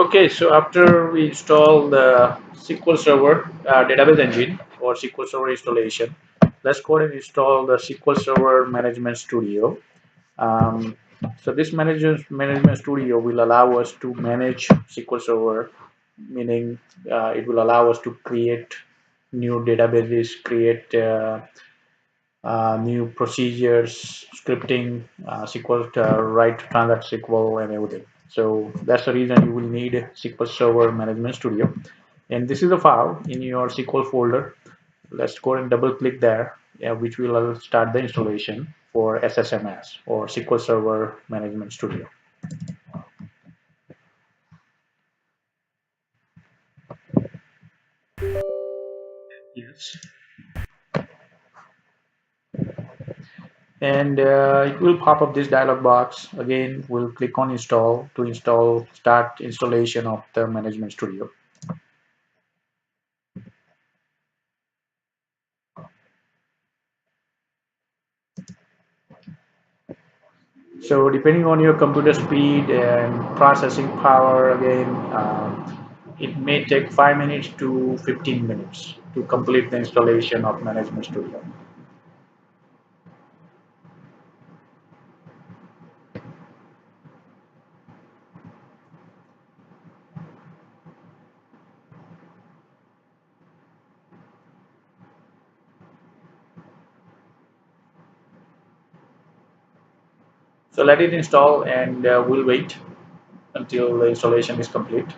Okay, so after we install the SQL Server database engine or SQL Server installation, let's go ahead and install the SQL Server Management Studio. Um, so this management studio will allow us to manage SQL Server, meaning it will allow us to create new databases, create new procedures, scripting, SQL, write transact SQL, and everything. So that's the reason you will need SQL Server Management Studio. And this is a file in your SQL folder. Let's go and double click there, which will start the installation for SSMS or SQL Server Management Studio. Yes. And it will pop up this dialog box. Again, we'll click on install to start installation of the Management Studio. So depending on your computer speed and processing power, again, it may take 5 minutes to 15 minutes to complete the installation of Management Studio. So let it install and we'll wait until the installation is complete.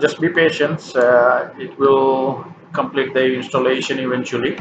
Just be patient. It will complete the installation eventually.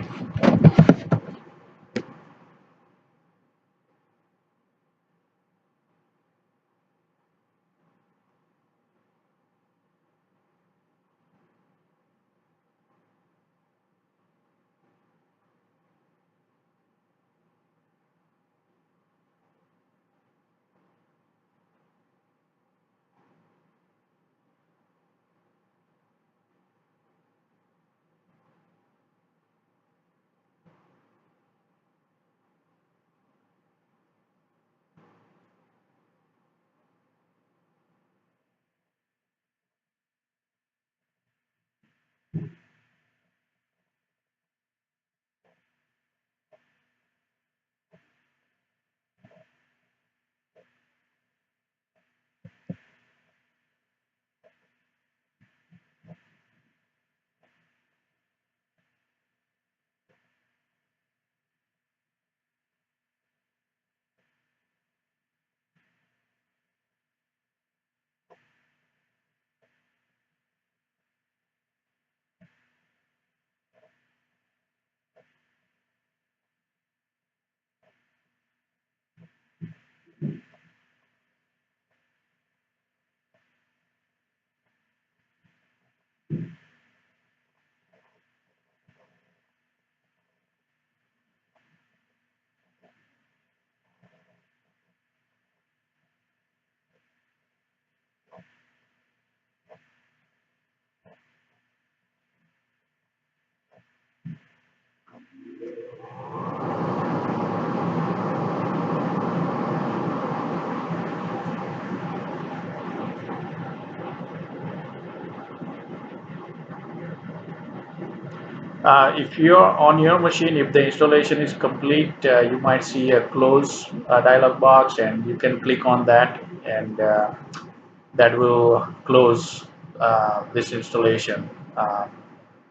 If you're on your machine, if the installation is complete, you might see a close dialog box, and you can click on that, and that will close this installation.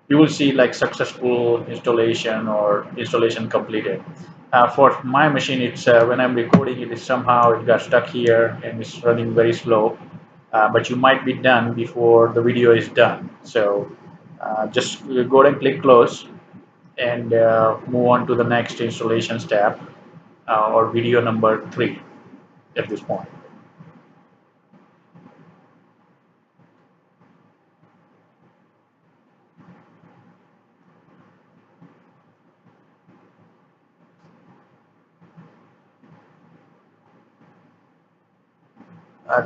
You will see like successful installation or installation completed. For my machine, it's when I'm recording it, is somehow it got stuck here and it's running very slow. But you might be done before the video is done. So just go ahead and click close and move on to the next installation step or video number 3 at this point.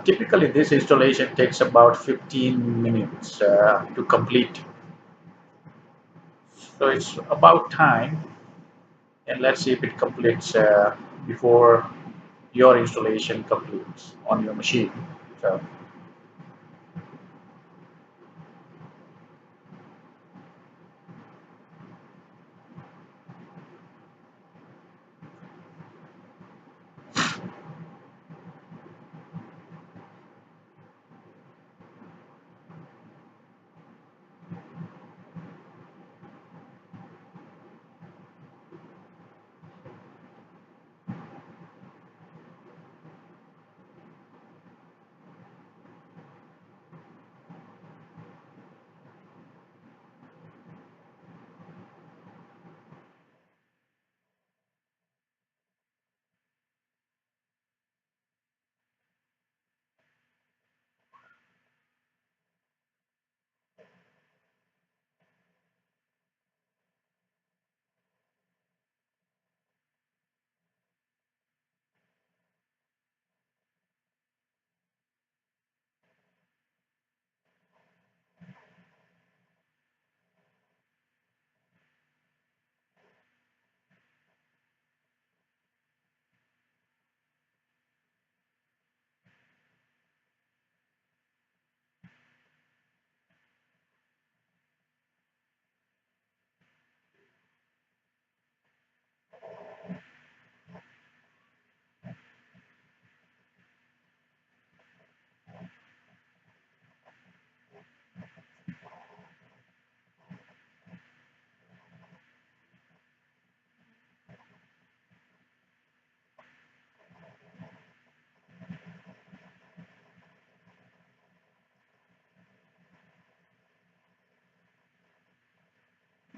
Typically, this installation takes about 15 minutes to complete. So it's about time, and let's see if it completes before your installation completes on your machine. So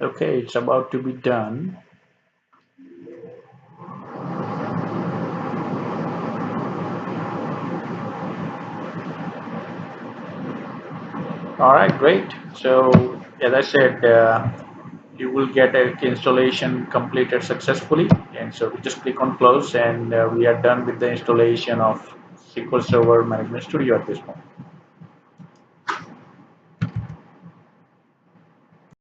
Okay, it's about to be done. All right, great. So as I said, you will get a installation completed successfully, and so we just click on close, and we are done with the installation of SQL Server Management Studio at this point.